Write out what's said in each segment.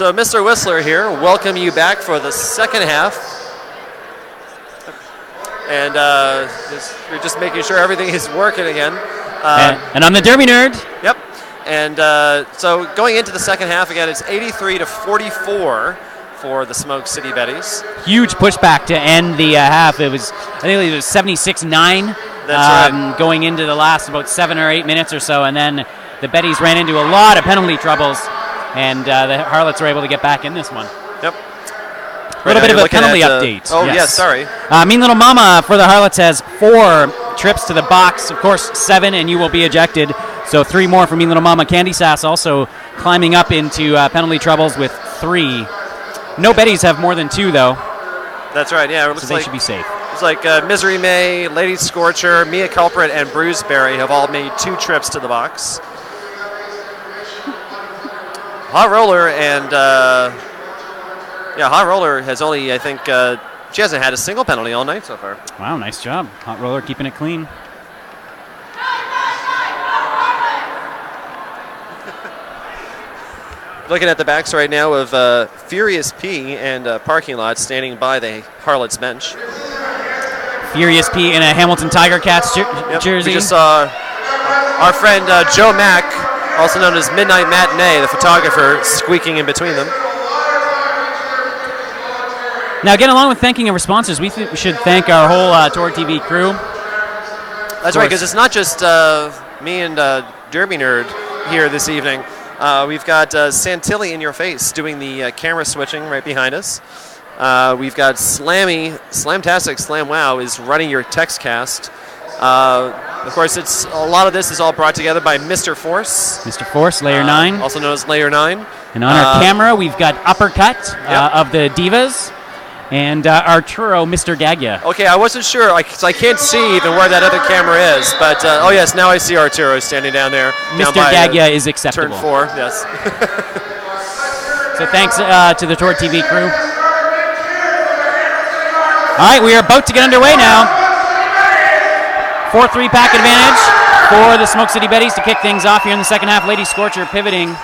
So Mr. Whistler here, welcome you back for the second half. And we're just making sure everything is working again. And I'm the Derby Nerd. Yep. And so going into the second half again, it's 83-44 for the Smoke City Betties. Huge pushback to end the half. I think it was 76-9. That's right. Going into the last about 7 or 8 minutes or so, and then the Betties ran into a lot of penalty troubles, and the Harlots were able to get back in this one. Yep. A little bit of a penalty update. Oh, yes, sorry. Mean Little Mama for the Harlots has 4 trips to the box. Of course, 7, and you will be ejected. So 3 more for Mean Little Mama. Candy Sass also climbing up into penalty troubles with 3. No Betties have more than 2, though. That's right, yeah. It looks so they should be safe. It's like Misery May, Lady Scorcher, Mia Culprit, and Bruiseberry have all made 2 trips to the box. Hot Roller and... Hot Roller has only, I think, she hasn't had a single penalty all night so far. Wow, nice job. Hot Roller keeping it clean. Looking at the backs right now of Furious P and Parking Lot standing by the Harlots bench. Furious P in a Hamilton Tiger Cats jersey. We just saw our friend Joe Mack, also known as Midnight Matinee, the photographer, squeaking in between them. Now, again, along with thanking our sponsors, we should thank our whole Tour TV crew. That's right, because it's not just me and Derby Nerd here this evening. We've got Santilli in your face doing the camera switching right behind us. We've got Slamtastic Slam Wow is running your text cast. Of course, a lot of this is all brought together by Mr. Force. Mr. Force, Layer 9. Also known as Layer 9. And on our camera, we've got Uppercut of the Divas. And Arturo, Mr. Gaggia. Okay, I wasn't sure, because I can't see even where that other camera is. But, oh yes, now I see Arturo standing down there. Mr. Gaggia is acceptable. Turn 4, yes. So thanks to the Tour TV crew. All right, we are about to get underway now. 4-3 pack advantage for the Smoke City Betties to kick things off here in the second half. Lady Scorcher pivoting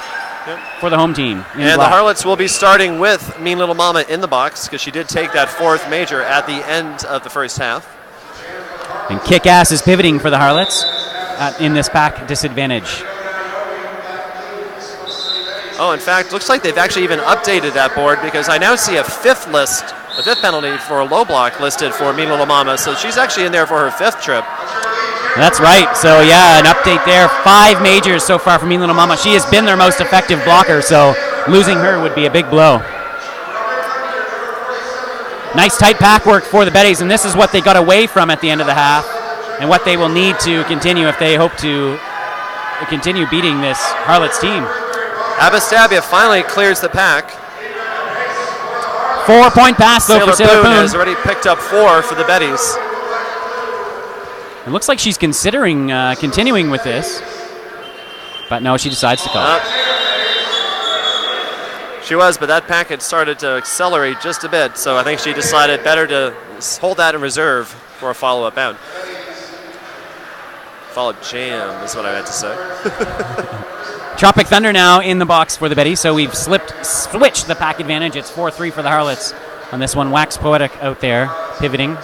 for the home team. And the Harlots will be starting with Mean Little Mama in the box because she did take that 4th major at the end of the first half. And Kick-Ass is pivoting for the Harlots in this pack disadvantage. Oh, in fact, looks like they've actually even updated that board because I now see a 5th penalty for a low block listed for Mean Little Mama. So she's actually in there for her 5th trip. That's right. So, yeah, an update there. 5 majors so far for Mean Little Mama. She has been their most effective blocker, so losing her would be a big blow. Nice tight pack work for the Betties, and this is what they got away from at the end of the half and what they will need to continue if they hope to continue beating this Harlots team. Abastabia finally clears the pack. 4-point pass, though, for Sailor Poon. Has already picked up 4 for the Betties. It looks like she's considering continuing with this. But no, she decides to call. She was, but that pack had started to accelerate just a bit, so I think she decided better to hold that in reserve for a follow-up out. Follow-up jam is what I meant to say. Tropic Thunder now in the box for the Betty, so we've switched the pack advantage. It's 4-3 for the Harlots on this one. Wax Poetic out there, pivoting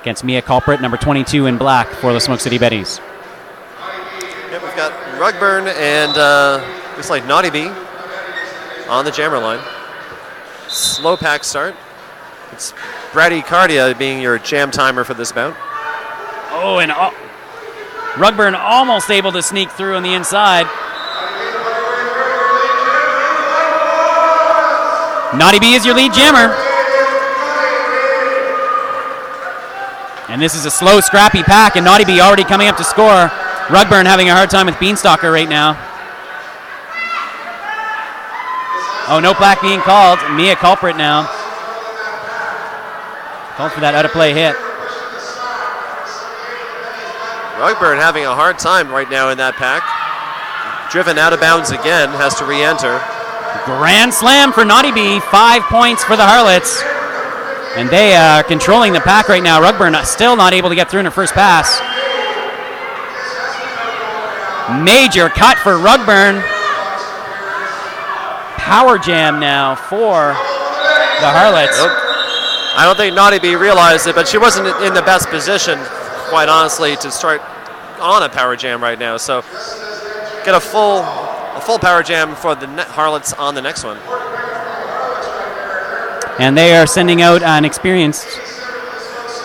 against Mia Culprit, number 22 in black for the Smoke City Betties. Yep, we've got Rugburn and looks like Naughty Bee on the jammer line. Slow pack start. It's Bradycardia being your jam timer for this bout. Oh, and Rugburn almost able to sneak through on the inside. Naughty Bee is your lead jammer. And this is a slow, scrappy pack, and Naughty Bee already coming up to score. Rugburn having a hard time with Beanstalker right now. Oh, no black being called. Mia Culprit now. Called for that out-of-play hit. Rugburn having a hard time right now in that pack. Driven out of bounds again, has to re-enter. Grand slam for Naughty Bee. 5 points for the Harlots. And they are controlling the pack right now. Rugburn still not able to get through in her first pass. Major cut for Rugburn. power jam now for the Harlots. Nope. I don't think Naughty Bee realized it, but she wasn't in the best position, quite honestly, to start on a power jam right now. So get a full power jam for the Harlots on the next one. And they are sending out an experienced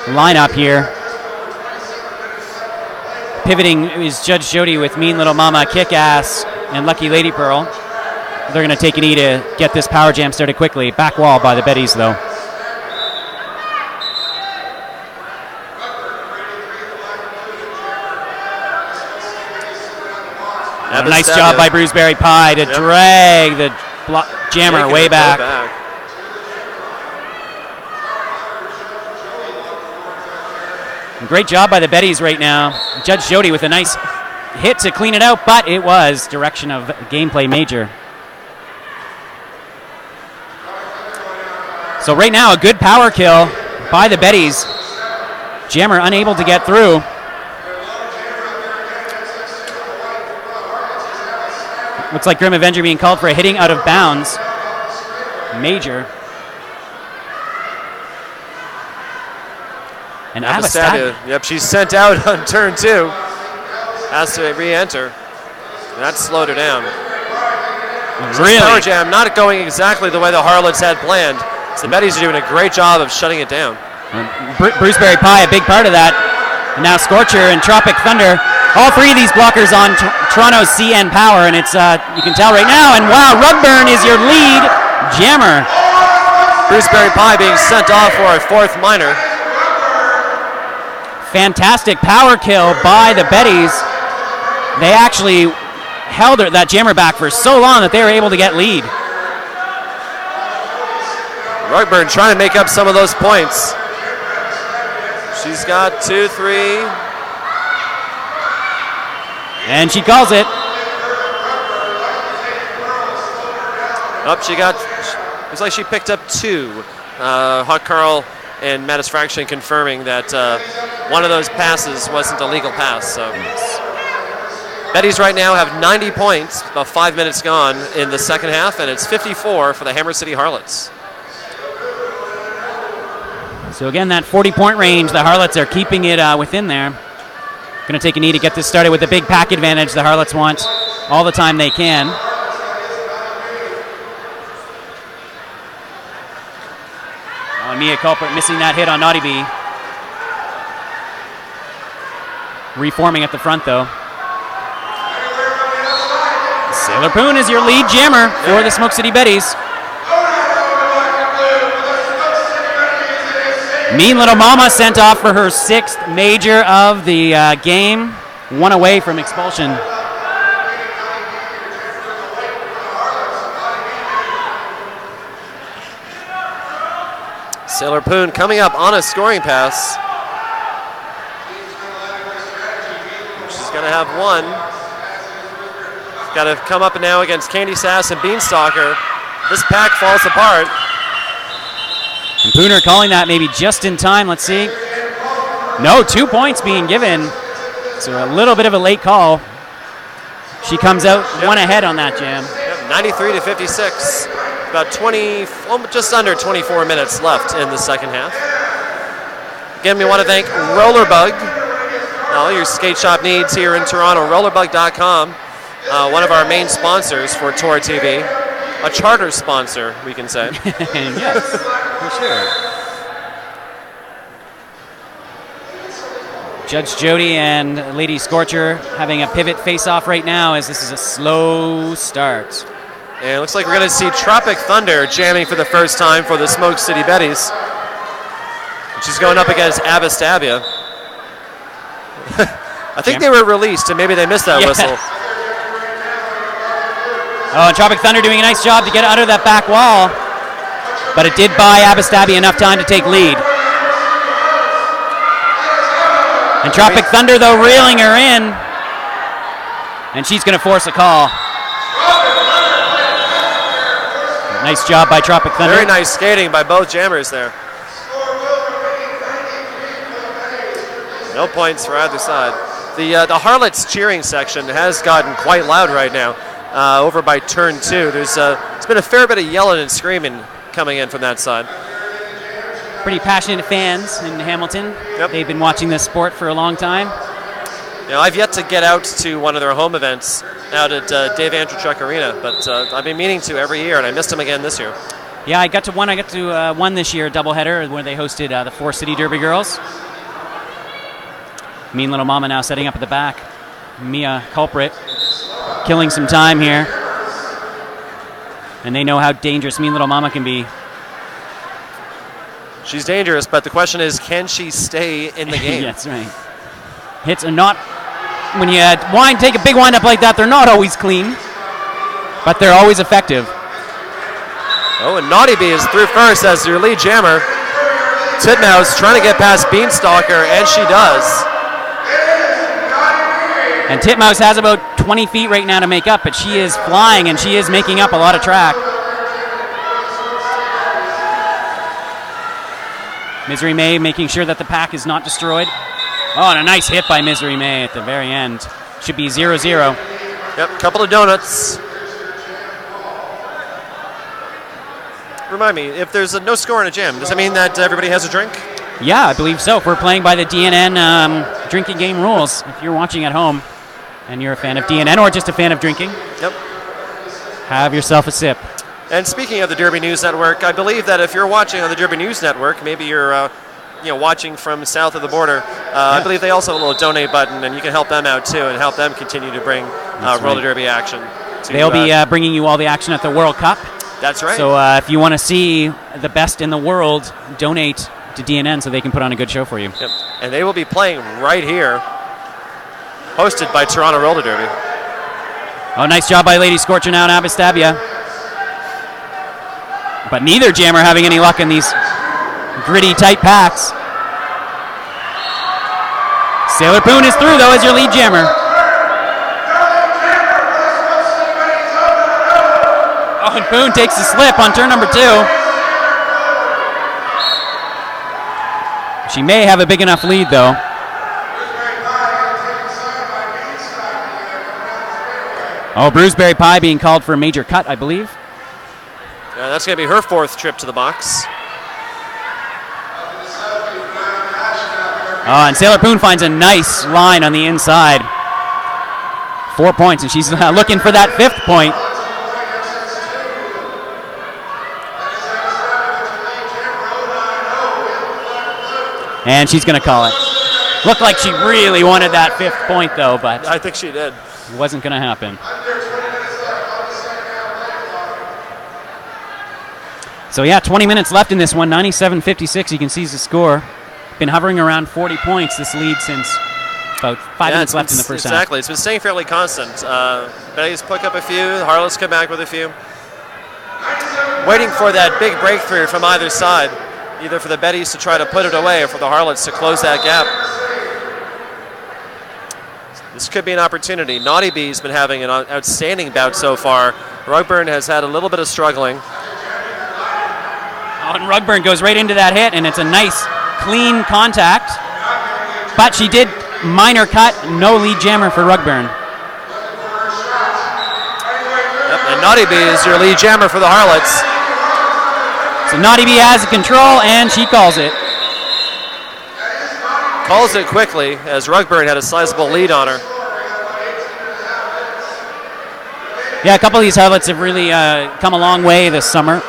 lineup here. Pivoting is Judge Jody with Mean Little Mama, Kick-Ass, and Lucky Lady Pearl. They're going to take an E to get this power jam started quickly. Back wall by the Betties, though. A nice job by Bruceberry Pie to drag the jammer way back. Great job by the Betties right now. Judge Jody with a nice hit to clean it out, but it was direction of gameplay major. So right now, a good power kill by the Betties. Jammer unable to get through. Looks like Grim Avenger being called for a hitting out of bounds. Major. And Abastabia. Yep, she's sent out on turn 2. Has to re-enter. And that slowed her down. Really? Power jam not going exactly the way the Harlots had planned. So the Betties are doing a great job of shutting it down. Bruceberry Pie, a big part of that. And now Scorcher and Tropic Thunder. All three of these blockers on Toronto's CN Power, and it's you can tell right now. And wow, Rugburn is your lead jammer. Bruceberry Pie being sent off for a 4th minor. Fantastic power kill by the Betties. They actually held that jammer back for so long that they were able to get lead. Rugburn trying to make up some of those points. She's got 2, 3. And she calls it. Up, she got. Looks like she picked up 2. Hot Carl and Mattis Fraction confirming that one of those passes wasn't a legal pass. So Betties right now have 90 points, about 5 minutes gone in the second half, and it's 54 for the Hammer City Harlots. So again, that 40-point range, the Harlots are keeping it within there. Going to take a knee to get this started with a big pack advantage. The Harlots want all the time they can. Oh, and Mia Culprit missing that hit on Naughty Bee. Reforming at the front, though. Sailor Poon is your lead jammer for the Smoke City Betties. Mean Little Mama sent off for her 6th major of the game. 1 away from expulsion. Sailor Poon coming up on a scoring pass. She's going to have 1. Got to come up now against Candy Sass and Beanstalker. This pack falls apart. And Pooner calling that maybe just in time. Let's see. No, 2 points being given. So a little bit of a late call. She comes out 1 ahead on that jam. 93 to 56. About 20, just under 24 minutes left in the second half. Again, we want to thank Rollerbug. All your skate shop needs here in Toronto. Rollerbug.com. One of our main sponsors for Tour TV. A charter sponsor, we can say. Yes, for sure. Judge Jody and Lady Scorcher having a pivot face-off right now as this is a slow start. And it looks like we're going to see Tropic Thunder jamming for the first time for the Smoke City Betties. She's going up against Abastabia. I think they were released, and maybe they missed that whistle. Oh, and Tropic Thunder doing a nice job to get under that back wall. But it did buy Abastabia enough time to take lead. And Tropic Thunder, though, reeling her in. And she's going to force a call. Nice job by Tropic Thunder. Very nice skating by both jammers there. No points for either side. The Harlots cheering section has gotten quite loud right now. over by turn 2. There's been a fair bit of yelling and screaming coming in from that side. Pretty passionate fans in Hamilton. Yep. They've been watching this sport for a long time. I've yet to get out to one of their home events out at Dave Andrewchuk Arena, but I've been meaning to every year, and I missed them again this year. Yeah, I got to one this year, a doubleheader, where they hosted the 4 City Derby girls. Mean Little Mama now setting up at the back. Mia culprit, killing some time here. And they know how dangerous Mean Little Mama can be. She's dangerous, but the question is, can she stay in the game? That's right. Hits are not, when you take a big wind up like that, they're not always clean, but they're always effective. Oh, and Naughty Bee is through first as your lead jammer. Titmouse trying to get past Beanstalker, and she does. And Titmouse has about 20 feet right now to make up, but she is flying, and she is making up a lot of track. Misery May making sure that the pack is not destroyed. Oh, and a nice hit by Misery May at the very end. Should be 0-0. Yep, couple of donuts. Remind me, if there's no score in a jam, does that mean that everybody has a drink? Yeah, I believe so. If we're playing by the DNN drinking game rules, if you're watching at home and you're a fan of DNN or just a fan of drinking, yep, have yourself a sip. And speaking of the Derby News Network, I believe that if you're watching on the Derby News Network, maybe you're watching from south of the border, I believe they also have a little donate button, and you can help them out too and help them continue to bring roller derby action. They'll be bringing you all the action at the World Cup. That's right. So if you want to see the best in the world, donate to DNN so they can put on a good show for you. Yep. And they will be playing right here, hosted by Toronto Roller Derby. Oh, nice job by Lady Scorcher now and Abastabia. But neither jammer having any luck in these gritty, tight packs. Sailor Poon is through, though, as your lead jammer. Oh, and Poon takes the slip on turn number 2. She may have a big enough lead, though. Oh, Bruceberry Pie being called for a major cut, I believe. Yeah, that's going to be her 4th trip to the box. Oh, and Sailor Poon finds a nice line on the inside. 4 points, and she's looking for that 5th point. And she's going to call it. Looked like she really wanted that 5th point, though, but I think she did. It wasn't going to happen. So, yeah, 20 minutes left in this one. 97-56, you can see the score. Been hovering around 40 points, this lead, since about 5 minutes left in the first half. Exactly. It's been staying fairly constant. Betty's pick up a few. The Harlots come back with a few. Waiting for that big breakthrough from either side, either for the Betties to try to put it away or for the Harlots to close that gap. This could be an opportunity. Naughty Bee's been having an outstanding bout so far. Rugburn has had a little bit of struggling. Oh, and Rugburn goes right into that hit, and it's a nice, clean contact. But she did minor cut, no lead jammer for Rugburn. Yep, and Naughty Bee is your lead jammer for the Harlots. So Naughty Bee has the control, and she calls it. Calls it quickly, as Rugburn had a sizable lead on her. Yeah, a couple of these Harlots have really come a long way this summer.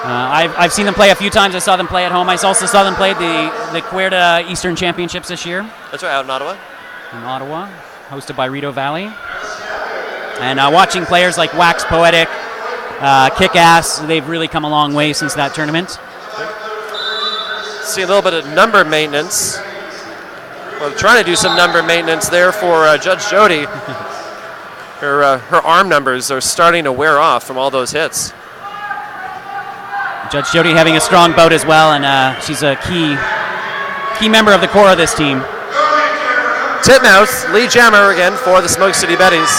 I've seen them play a few times. I saw them play at home. I also saw them play the Cuerda Eastern Championships this year. That's right, out in Ottawa. In Ottawa, hosted by Rito Valley. And watching players like Wax Poetic, Kick-Ass, they've really come a long way since that tournament. See a little bit of number maintenance. Well, trying to do some number maintenance there for Judge Jody. Her arm numbers are starting to wear off from all those hits. Judge Jody having a strong bout as well, and she's a key member of the core of this team. Titmouse, lead jammer again for the Smoke City Betties.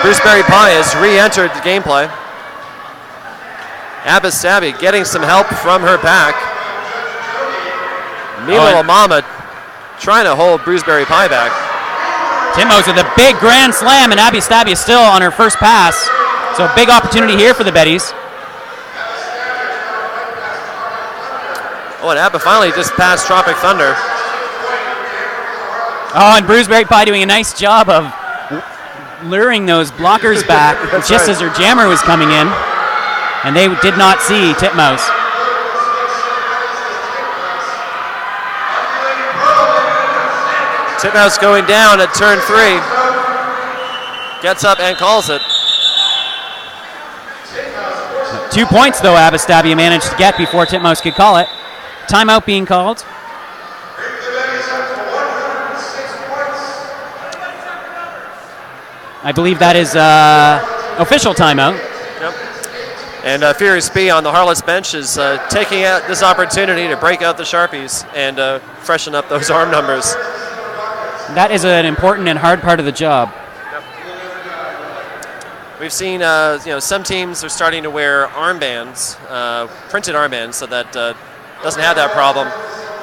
Bruceberry Pie has re-entered the gameplay. Abastabby getting some help from her pack. Little Mama trying to hold Bruceberry Pie back. Titmouse with a big grand slam, and Abby Stabby is still on her first pass. So big opportunity here for the Betties. Oh, and Abba finally just passed Tropic Thunder. Oh, and Bruceberry Pie doing a nice job of luring those blockers back just as her jammer was coming in. And they did not see Titmouse. Titmouse going down at turn 3. Gets up and calls it. 2 points, though, Abastabia managed to get before Titmouse could call it. Timeout being called. I believe that is official timeout. Yep. And Furious B on the Harlots bench is taking out this opportunity to break out the Sharpies and freshen up those arm numbers. That is an important and hard part of the job. Yep. We've seen, some teams are starting to wear armbands, printed armbands, so that doesn't have that problem.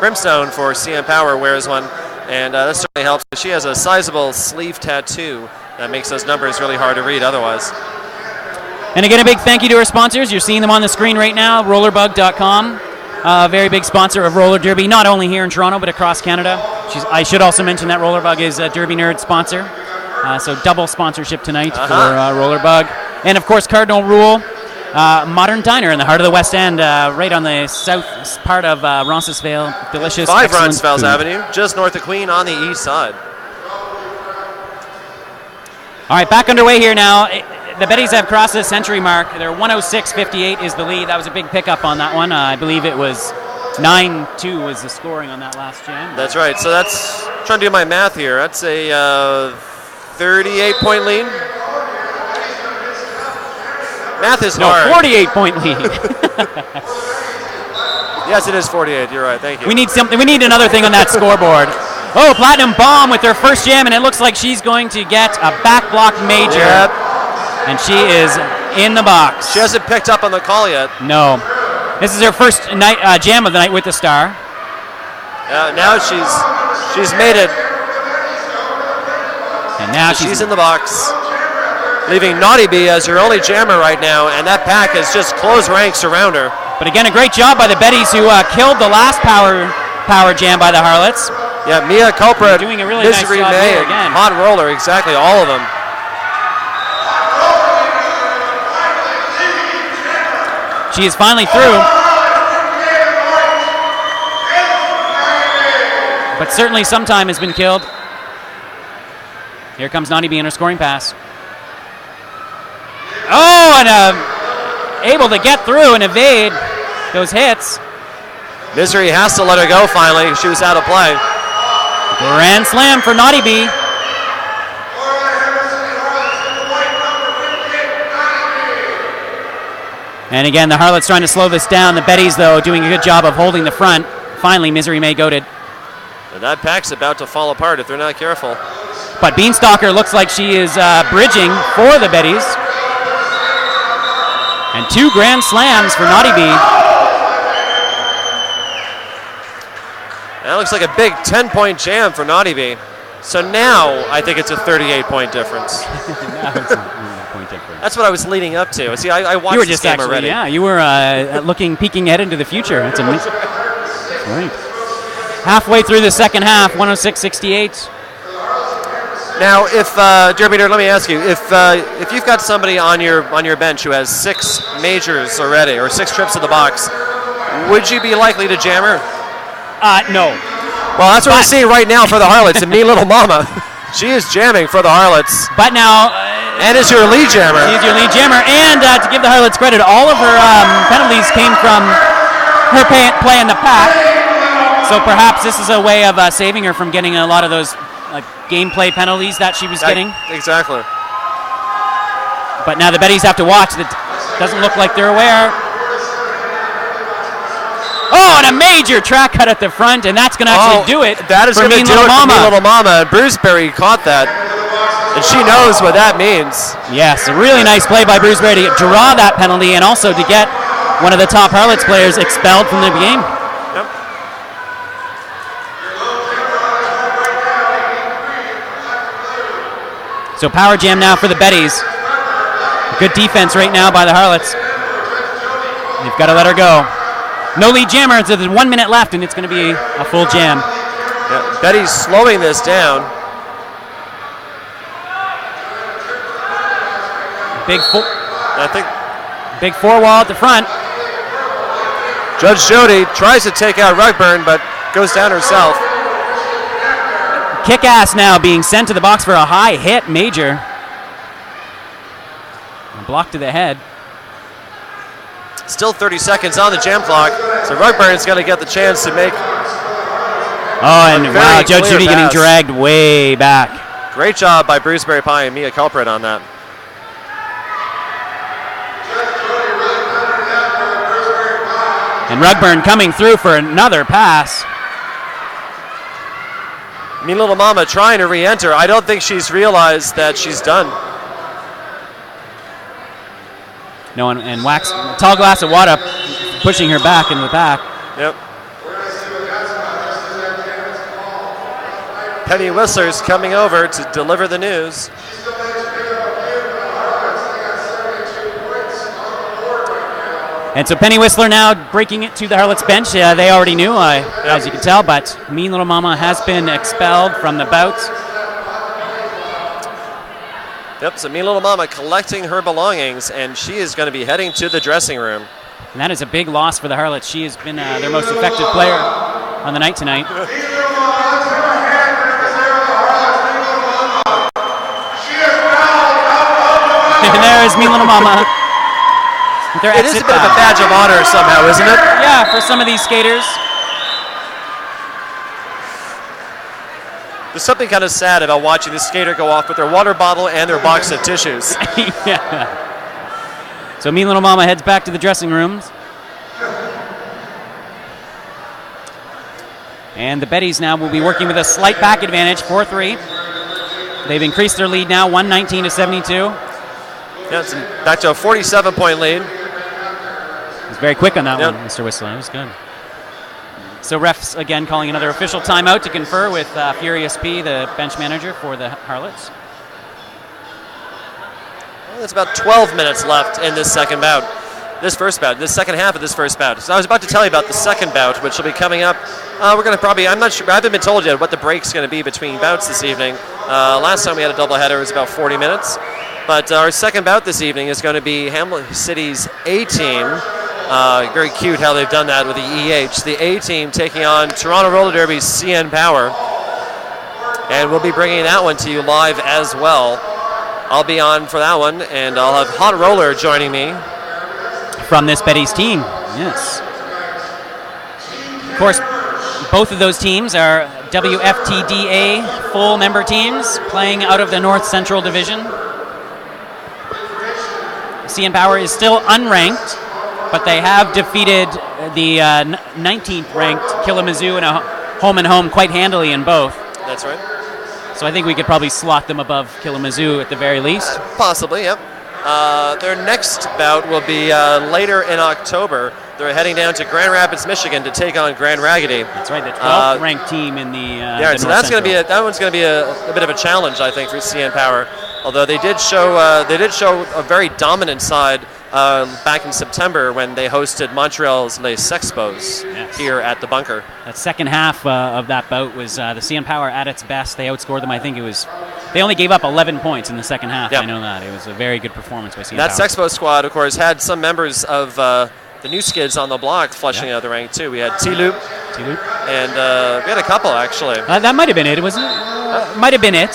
Brimstone for CM Power wears one, and that certainly helps. She has a sizable sleeve tattoo that makes those numbers really hard to read otherwise. And again, a big thank you to our sponsors. You're seeing them on the screen right now, rollerbug.com. A very big sponsor of Roller Derby, not only here in Toronto, but across Canada. I should also mention that Rollerbug is a Derby Nerd sponsor. So double sponsorship tonight for Rollerbug. And, of course, Cardinal Rule, Modern Diner in the heart of the West End, right on the south part of Roncesvalles. Delicious, 5 excellent Roncesvalles food. Avenue, just north of Queen on the east side. All right, back underway here now. The Betties have crossed the century mark. They're 106.58 is the lead. That was a big pickup on that one. I believe it was 9-2 was the scoring on that last jam. That's right. So that's, trying to do my math here, that's a 38-point lead. Math is hard. 48-point lead. Yes, it is 48. You're right. Thank you. We need something. We need another thing on that scoreboard. Oh, Platinum Bomb with her first jam, and it looks like she's going to get a back block major. Yep. And she is in the box. She hasn't picked up on the call yet. No. This is her first night jam of the night with the star. Now she's made it. And now she's in the box, leaving Naughty Bee as her only jammer right now, and that pack has just closed ranks around her. But again, a great job by the Betties who killed the last power jam by the Harlots. Yeah, Mia Culprit, doing a really Misery nice job May, here again. Hot Roller, exactly, all of them. She is finally through. But certainly some time has been killed. Here comes Naughty Bee in her scoring pass. Oh, and able to get through and evade those hits. Misery has to let her go finally. She was out of play. Grand slam for Naughty Bee. And again, the Harlots trying to slow this down. The Betties, though, doing a good job of holding the front. Finally, Misery May goaded. And that pack's about to fall apart if they're not careful. But Beanstalker looks like she is bridging for the Betties. And 2 grand slams for Naughty Bee. That looks like a big 10-point jam for Naughty Bee. So now I think it's a 38-point difference. Now it's a point difference. That's what I was leading up to. See, I watched You were this just game actually, already. yeah, you were peeking ahead into the future. That's amazing. Right. Halfway through the second half, 106.68. Now, if Derby Nerd, let me ask you, if you've got somebody on your bench who has 6 majors already or 6 trips to the box, would you be likely to jam her? No. Well, that's what we're seeing right now for the Harlots. And me, little mama, she is jamming for the Harlots. But now, and is your lead jammer. She's your lead jammer, and to give the Harlots credit, all of her penalties came from her play in the pack. So perhaps this is a way of saving her from getting a lot of those gameplay penalties that she was getting. Exactly. But now the Betties have to watch. That doesn't look like they're aware. Oh, and a major track cut at the front, and that's going to actually do it. That is for going to Mean do Little it for Mama. Mean Little Mama. And Bruceberry caught that, and she knows what that means. Yes, a really nice play by Bruceberry to draw that penalty and also to get one of the top Harlots players expelled from the game. Yep. So power jam now for the Betties. Good defense right now by the Harlots. They've got to let her go. No lead jammer, so there's 1 minute left, and it's going to be a full jam. Yeah, Betty's slowing this down. Big four wall at the front. Judge Jody tries to take out Rugburn, but goes down herself. Kick-ass now being sent to the box for a high hit, major. A block to the head. Still 30 seconds on the jam clock, so Rugburn's going to get the chance to make. Oh, and wow, Judge Judy getting dragged way back. Great job by Bruceberry Pie and Mia Culprit on that. And Rugburn coming through for another pass. Mean Little Mama trying to re-enter. I don't think she's realized that she's done. No, and Wax, tall glass of water pushing her back in the back. Yep. Penny Whistler's coming over to deliver the news. And so Penny Whistler now breaking it to the Harlots bench. They already knew, as you can tell, but Mean Little Mama has been expelled from the bouts. Yep, so Mean Little Mama collecting her belongings, and she is going to be heading to the dressing room. And that is a big loss for the Harlots. She has been their most effective player on the night tonight. And there is Mean Little Mama. It is a bit of a badge of honor somehow, isn't it? Yeah, for some of these skaters. There's something kind of sad about watching this skater go off with their water bottle and their box of tissues. Yeah. So Mean Little Mama heads back to the dressing rooms. And the Betties now will be working with a slight back advantage, 4-3. They've increased their lead now, 119 to 72. Yeah, it's back to a 47-point lead. He was very quick on that one, Mr. Whistler. That was good. So refs, again, calling another official timeout to confer with Furious P, the bench manager for the Harlots. Well, there's about 12 minutes left in this second bout. This second half of this first bout. So I was about to tell you about the second bout, which will be coming up. We're going to probably, I'm not sure, I haven't been told yet what the break's going to be between bouts this evening. Last time we had a doubleheader, it was about 40 minutes. But our second bout this evening is going to be Hammer City's A-team. Very cute how they've done that with the EH. The A-team taking on Toronto Roller Derby's CN Power. And we'll be bringing that one to you live as well. I'll be on for that one, and I'll have Hot Roller joining me. From this Betty's team, yes. Of course, both of those teams are WFTDA full member teams playing out of the North Central Division. CN Power is still unranked, but they have defeated the 19th ranked Kalamazoo in a home-and-home quite handily in both. That's right. So I think we could probably slot them above Kalamazoo at the very least. Possibly, yep. Their next bout will be later in October. They're heading down to Grand Rapids, Michigan to take on Grand Raggedy. That's right, the 12th ranked team in the yeah, so that's going to be that one's going to be a bit of a challenge, I think, for CN Power. Although they did show a very dominant side back in September when they hosted Montreal's Les Sexpos here at the Bunker. That second half of that bout was the CN Power at its best. They outscored them. I think they only gave up 11 points in the second half. Yep. I know that. It was a very good performance by CN Power. That Sexpo squad, of course, had some members of the new skids on the block flushing out of the rank too. We had T-Loop, and we had a couple actually. That might have been it, wasn't it? Might have been it.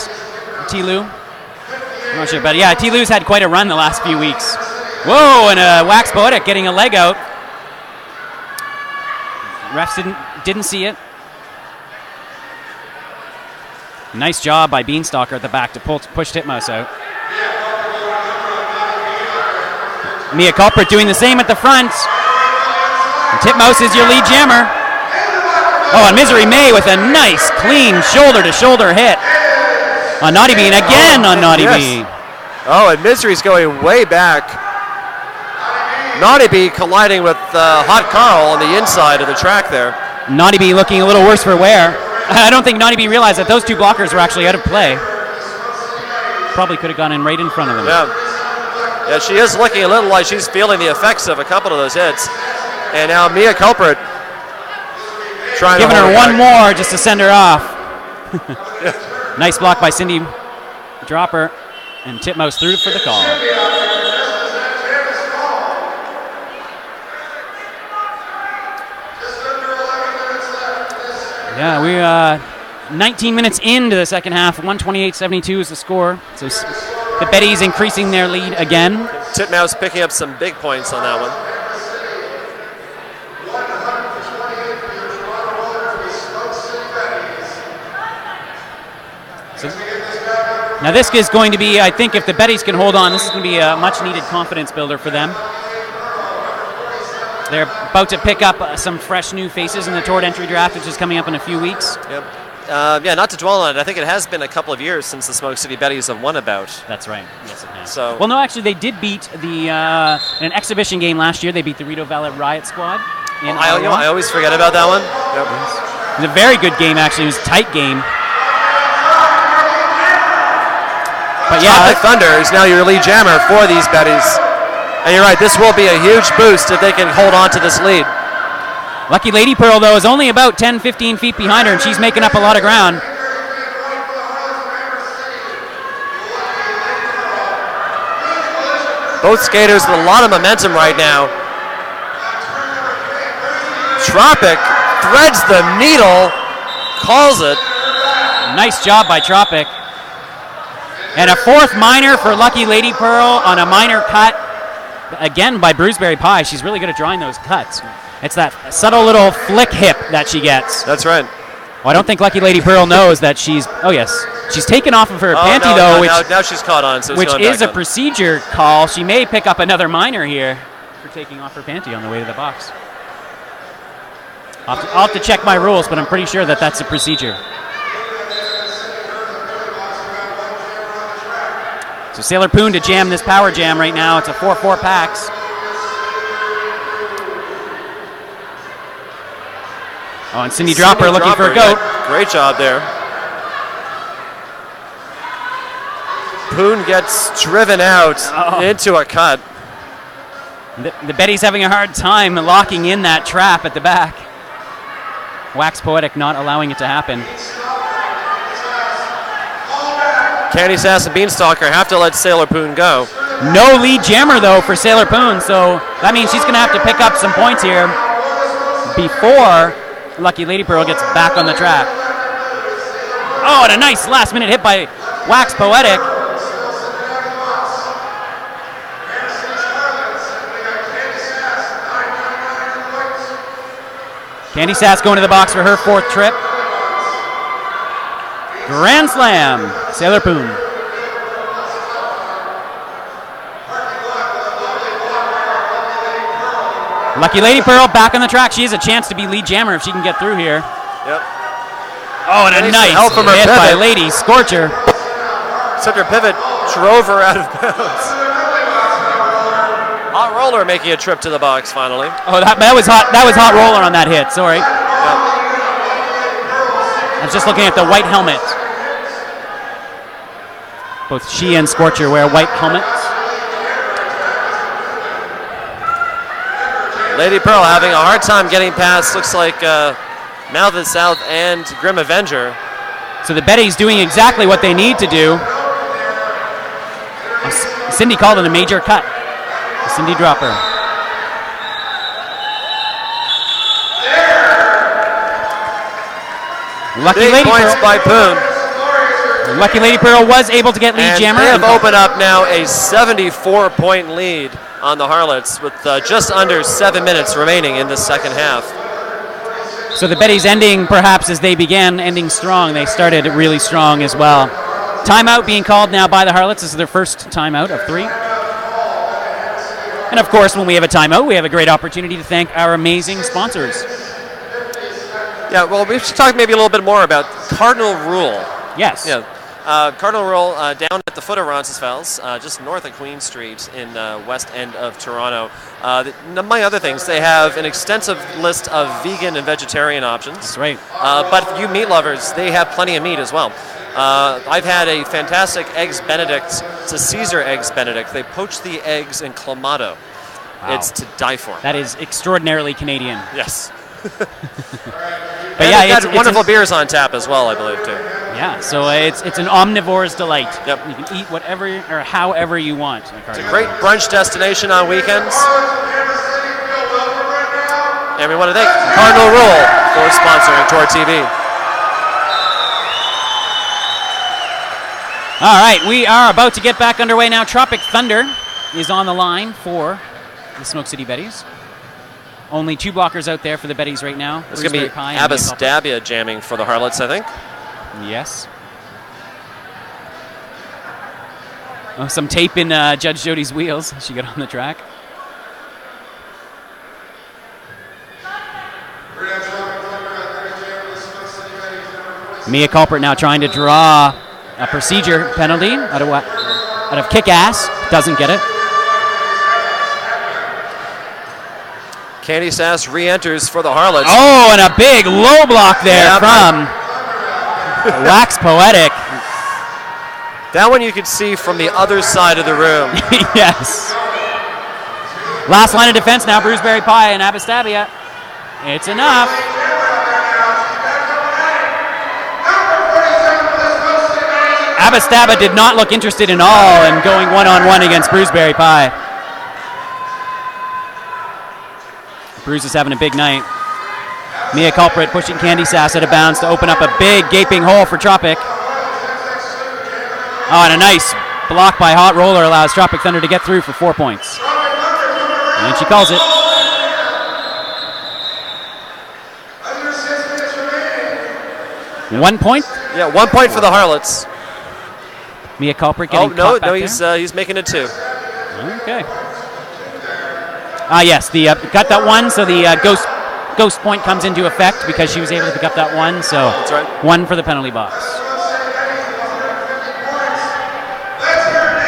T-Loo. I'm not sure, but yeah, T-Loo's had quite a run the last few weeks. Whoa, and Wax Poetic getting a leg out. Refs didn't see it. Nice job by Beanstalker at the back to push Titmouse out. Mia Culprit doing the same at the front. And Titmouse is your lead jammer. Oh, and Misery May with a nice, clean shoulder-to-shoulder hit on Naughty Bee, and again on Naughty Bee. Oh, and Misery's going way back. Naughty Bee colliding with Hot Carl on the inside of the track there. Naughty Bee looking a little worse for wear. I don't think Naughty Bee realized that those two blockers were actually out of play. probably could have gone in right in front of them. Yeah, she is looking a little like she's feeling the effects of a couple of those hits. And now Mia Culprit trying giving to her one more just to send her off. Yeah. Nice block by Cindy Dropper, and Titmouse through for the call. Yeah, we 19 minutes into the second half. 128-72 is the score. So the Betties increasing their lead again. Titmouse picking up some big points on that one. So, now this is going to be, I think, if the Betties can hold on, this is going to be a much-needed confidence builder for them. They're about to pick up some fresh new faces in the Toward Entry Draft, which is coming up in a few weeks. Yep. Yeah, not to dwell on it, I think it has been a couple of years since the Smoke City Betties have won a bout. That's right. Yes, it has. So, well, no, actually, they did beat the in an exhibition game last year. They beat the Rito Valley Riot Squad. I always forget about that one. Yep. It was a very good game, actually. It was a tight game. But yeah, Thunder is now your lead jammer for these Betties. And you're right, this will be a huge boost if they can hold on to this lead. Lucky Lady Pearl, though, is only about 10-15 feet behind her, and she's making up a lot of ground. Both skaters with a lot of momentum right now. Tropic threads the needle, calls it. Nice job by Tropic. And a fourth minor for Lucky Lady Pearl on a minor cut. Again by Bruiseberry Pie. She's really good at drawing those cuts. It's that subtle little flick hip that she gets. That's right. Well, I don't think Lucky Lady Pearl knows that she's... Oh, yes. She's taken off of her panty, though, now she's caught on. So which is a procedure call. She may pick up another minor here for taking off her panty on the way to the box. I'll have to check my rules, but I'm pretty sure that that's a procedure. So Sailor Poon to jam this power jam right now. It's a 4-4 packs. Oh, and Cindy Dropper looking for a goat. Yeah, great job there. Poon gets driven out into a cut. The Betty's having a hard time locking in that trap at the back. Wax Poetic not allowing it to happen. Candy Sass and Beanstalker have to let Sailor Poon go. No lead jammer, though, for Sailor Poon, so that means she's going to have to pick up some points here before Lucky Lady Pearl gets back on the track. Oh, and a nice last-minute hit by Wax Poetic. Candy Sass going to the box for her fourth trip. Grand Slam, Sailor Poon. Lucky Lady Pearl back on the track. She has a chance to be lead jammer if she can get through here. Yep. Oh, and a nice help from her hit pivot by Lady Scorcher. Except her pivot drove her out of bounds. Hot Roller making a trip to the box finally. Oh, that was hot. That was Hot Roller on that hit. Sorry. Yep. I was just looking at the white helmet. Both she and Scorcher wear white helmets. Lady Pearl having a hard time getting past, looks like Mouth of the South and Grim Avenger. So the Betty's doing exactly what they need to do. Cindy called it a major cut. Cindy Dropper. Lucky Big Lady points Pearl. by Poon. Lucky Lady Pearl was able to get lead And jammer. they have opened up now a 74-point lead on the Harlots with just under 7 minutes remaining in the second half. So the Betty's ending, perhaps as they began, ending strong. They started really strong as well. Timeout being called now by the Harlots. This is their first timeout of 3. And of course, when we have a timeout, we have a great opportunity to thank our amazing sponsors. Yeah, well, we should talk maybe a little bit more about Cardinal Rule. Yes. Yeah. Cardinal Roll down at the foot of Roncesvalles, just north of Queen Street in west end of Toronto. Among other things, they have an extensive list of vegan and vegetarian options. That's right. But for you meat lovers, they have plenty of meat as well. I've had a fantastic Eggs Benedict. It's a Caesar Eggs Benedict. They poach the eggs in Clamato. Wow. It's to die for. That is extraordinarily Canadian. Yes. But yeah, it's wonderful beers on tap as well, I believe, too. Yeah, so it's an omnivore's delight. Yep. You can eat whatever or however you want. It's a great brunch destination on weekends. And we want to thank Cardinal Roll for sponsoring Tour TV. All right, we are about to get back underway now. Tropic Thunder is on the line for the Smoke City Betties. Only 2 blockers out there for the Betties right now. It's going to be Abastabia jamming for the Harlots, I think. Yes. Oh, some tape in Judge Jody's wheels. She got on the track. Mia Culprit now trying to draw a procedure penalty out of kick-ass. Doesn't get it. Candy Sass re-enters for the Harlots. Oh, and a big low block there from Wax Poetic. That one you could see from the other side of the room. Yes. Last line of defense now, Bruceberry Pie and Abastabia. It's enough. Abastabia did not look interested in all in going one-on-one against Bruceberry Pie. Bruce is having a big night. Mia Culprit pushing Candy Sass out of bounds to open up a big gaping hole for Tropic. Oh, and a nice block by Hot Roller allows Tropic Thunder to get through for 4 points. And she calls it. One point? Yeah, 1 point for the Harlots. Mia Culprit getting caught back he's making it 2. Okay. Yes, got that one, so the ghost point comes into effect because she was able to pick up that one, so that's right. 1 for the penalty box.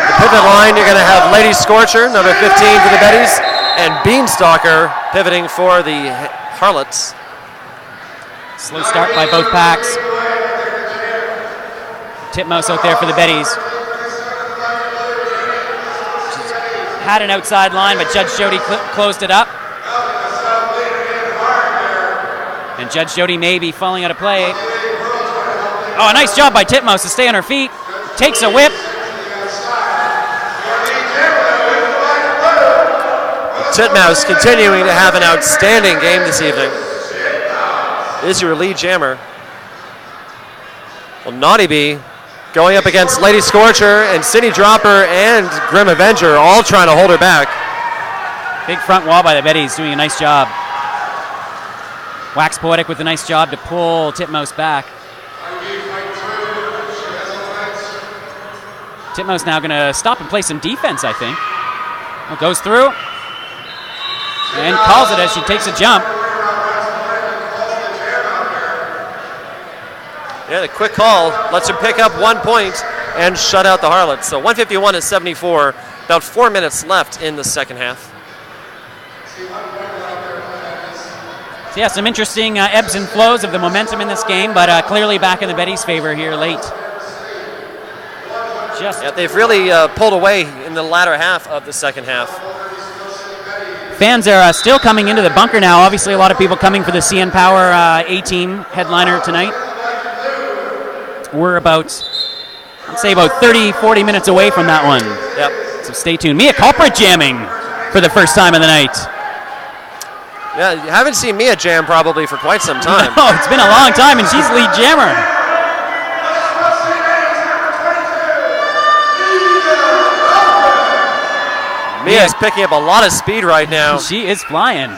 The pivot line, you're going to have Lady Scorcher, number 15 for the Betties, and Beanstalker pivoting for the Harlots. Slow start by both packs. Titmouse out there for the Betties. Had an outside line, but Judge Jody closed it up. And Judge Jody may be falling out of play. Oh, a nice job by Titmouse to stay on her feet. Takes a whip. Titmouse continuing to have an outstanding game this evening. Is your lead jammer. Well, Naughty Bee going up against Lady Scorcher and City Dropper and Grim Avenger, all trying to hold her back. Big front wall by the Betties, doing a nice job. Wax Poetic with a nice job to pull Titmouse back. Titmouse now going to stop and play some defense, I think. Well, goes through and calls it as she takes a jump. Yeah, the quick call lets her pick up 1 point and shut out the Harlots. So 151-74, about 4 minutes left in the second half. So yeah, some interesting ebbs and flows of the momentum in this game, but clearly back in the Betties' favor here late. Yeah, they've really pulled away in the latter half of the second half. Fans are still coming into the bunker now. Obviously, a lot of people coming for the CN Power A-Team headliner tonight. We're about, I'd say about 30, 40 minutes away from that one. Yep. So stay tuned. Mia Culprit jamming for the first time of the night. Yeah, you haven't seen Mia jam probably for quite some time. No, it's been a long time, and she's lead jammer. Mia's picking up a lot of speed right now. She is flying.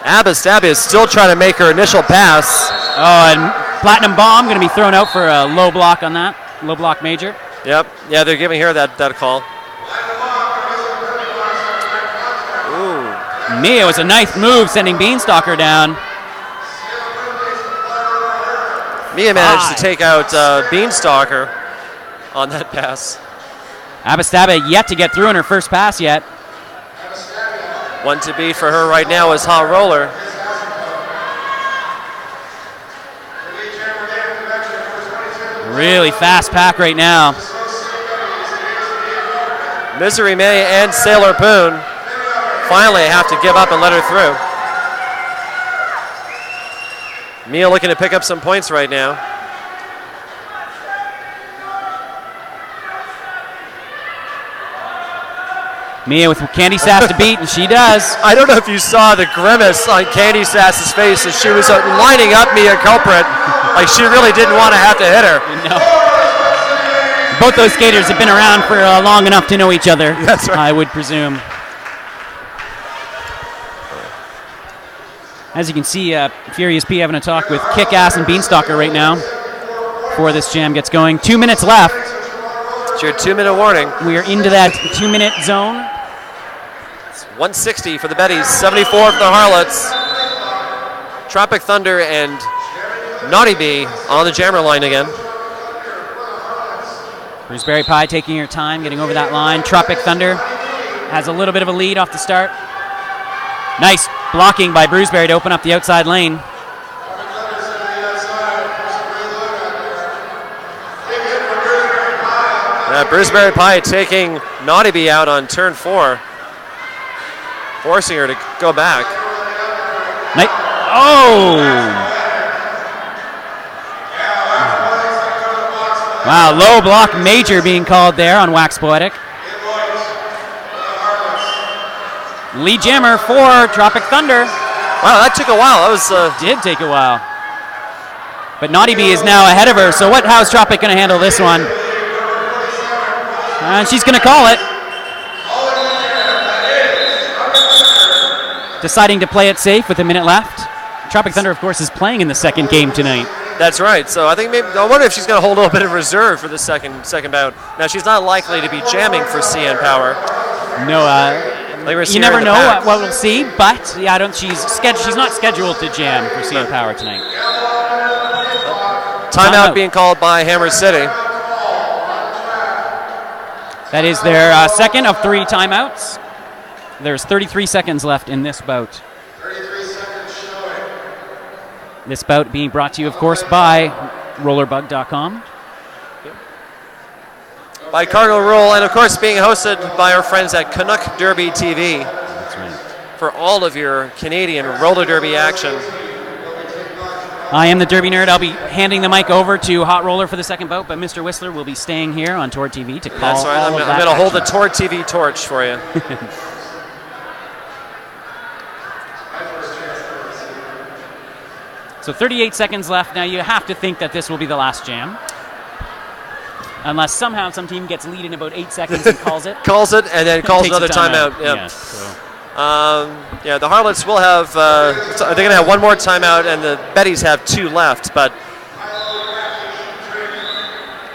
Abastabia is still trying to make her initial pass. Oh, and Platinum Bomb going to be thrown out for a low block on that. Low block major. Yep. Yeah, they're giving her that call. Ooh. Mia was a nice move sending Beanstalker down. Mia managed to take out Beanstalker. on that pass. Abastaba yet to get through in her first pass yet. One to beat for her right now is Hot Roller. Really fast pack right now. Misery May and Sailor Poon finally have to give up and let her through. Mia looking to pick up some points right now. Mia with Candy Sass to beat, and she does. I don't know if you saw the grimace on Candy Sass's face as she was lining up Mia Culprit like she really didn't want to have to hit her. No. Both those skaters have been around for long enough to know each other. That's right. I would presume. As you can see, Furious P having a talk with Kick-Ass and Beanstalker right now before this jam gets going. 2 minutes left. It's your 2-minute warning. We are into that 2-minute zone. 160 for the Betties, 74 for the Harlots. Tropic Thunder and Naughty Bee on the jammer line again. Bruceberry Pie taking her time, getting over that line. Tropic Thunder has a little bit of a lead off the start. Nice blocking by Bruceberry to open up the outside lane. Bruceberry Pie taking Naughty Bee out on turn 4. Forcing her to go back. Oh! Wow, low block major being called there on Wax Poetic. Lead jammer for Tropic Thunder. Wow, that took a while. That was did take a while. But Naughty Bee is now ahead of her, so how's Tropic going to handle this one? And she's going to call it. Deciding to play it safe with a minute left. Tropic Thunder, of course, is playing in the second game tonight. That's right. So I think I wonder if she's going to hold a little bit of reserve for the second bout. Now she's not likely to be jamming for CN Power. No, you never know what we'll see. But yeah, she's not scheduled to jam for CN Power tonight. Timeout being called by Hammer City. That is their second of 3 timeouts. There's 33 seconds left in this bout. 33 seconds showing. This bout being brought to you, of course, by rollerbug.com. By Cardinal Rule, and of course being hosted by our friends at Canuck Derby TV. That's right. For all of your Canadian roller derby action. I am the Derby Nerd. I'll be handing the mic over to Hot Roller for the second bout, but Mr. Whistler will be staying here on Tord TV to call. That's right. I'm going to hold the Tord TV torch for you. So 38 seconds left. Now you have to think that this will be the last jam. Unless somehow some team gets lead in about 8 seconds and calls it. Calls it and then calls another timeout. Yep. Yeah, so. The Harlots will have, they're going to have one more timeout, and the Betties have 2 left. But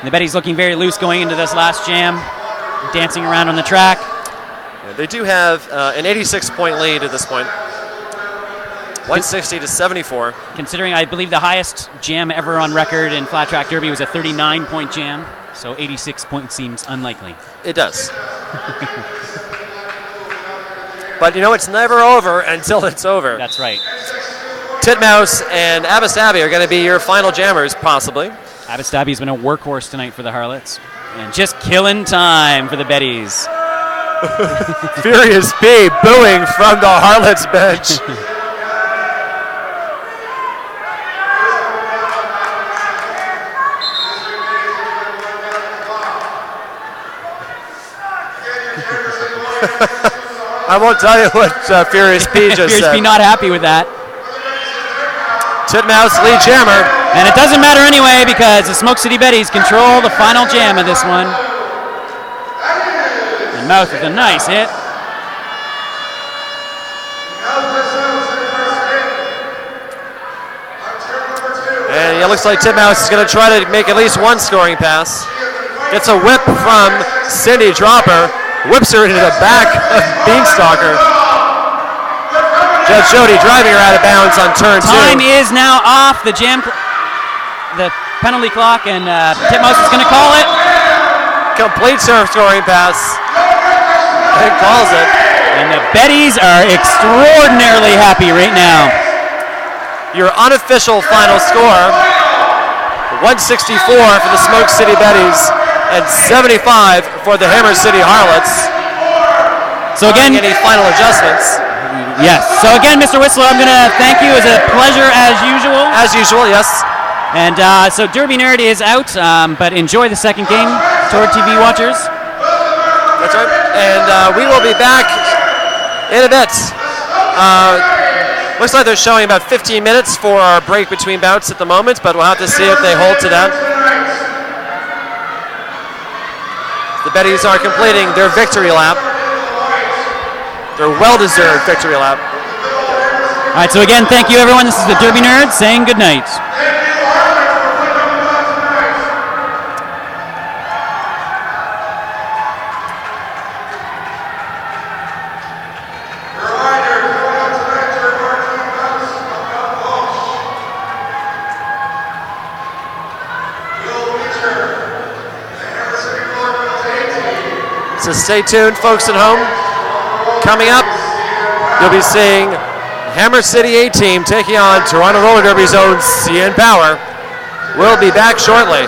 the Betties looking very loose going into this last jam, dancing around on the track. Yeah, they do have an 86-point lead at this point. 160 to 74. Considering I believe the highest jam ever on record in Flat Track Derby was a 39-point jam, so 86 points seems unlikely. It does. But it's never over until it's over. That's right. Titmouse and Abastaba are going to be your final jammers, possibly. Abastabi's been a workhorse tonight for the Harlots, and just killing time for the Betties. Furious B booing from the Harlots bench. I won't tell you what Furious P just Furious said. P not happy with that. Titmouse lead jammer. And it doesn't matter anyway because the Smoke City Betties control the final jam of this one. And Mouth with a nice hit. And it looks like Titmouse is going to try to make at least one scoring pass. Gets a whip from Cindy Dropper. Whips her into the back of Beanstalker. Judge Jody driving her out of bounds on turn 2. Time is now off the penalty clock, and Titmouse is going to call it. completes her scoring pass and calls it. And the Betties are extraordinarily happy right now. Your unofficial final score, 164 for the Smoke City Betties and 75 for the Hammer City Harlots. So again, any final adjustments? Yes. So again, Mr. Whistler, I'm going to thank you. It was a pleasure as usual. As usual, yes. And so Derby Nerd is out, but enjoy the second game, Toward TV watchers. That's right. And we will be back in a bit. Looks like they're showing about 15 minutes for our break between bouts at the moment, but we'll have to see if they hold to that. The Betties are completing their victory lap. Their well-deserved victory lap. All right, so again, thank you, everyone. This is the Derby Nerd saying good night. So stay tuned, folks at home. Coming up, you'll be seeing Hammer City A-Team taking on Toronto Roller Derby's own CN Power. We'll be back shortly.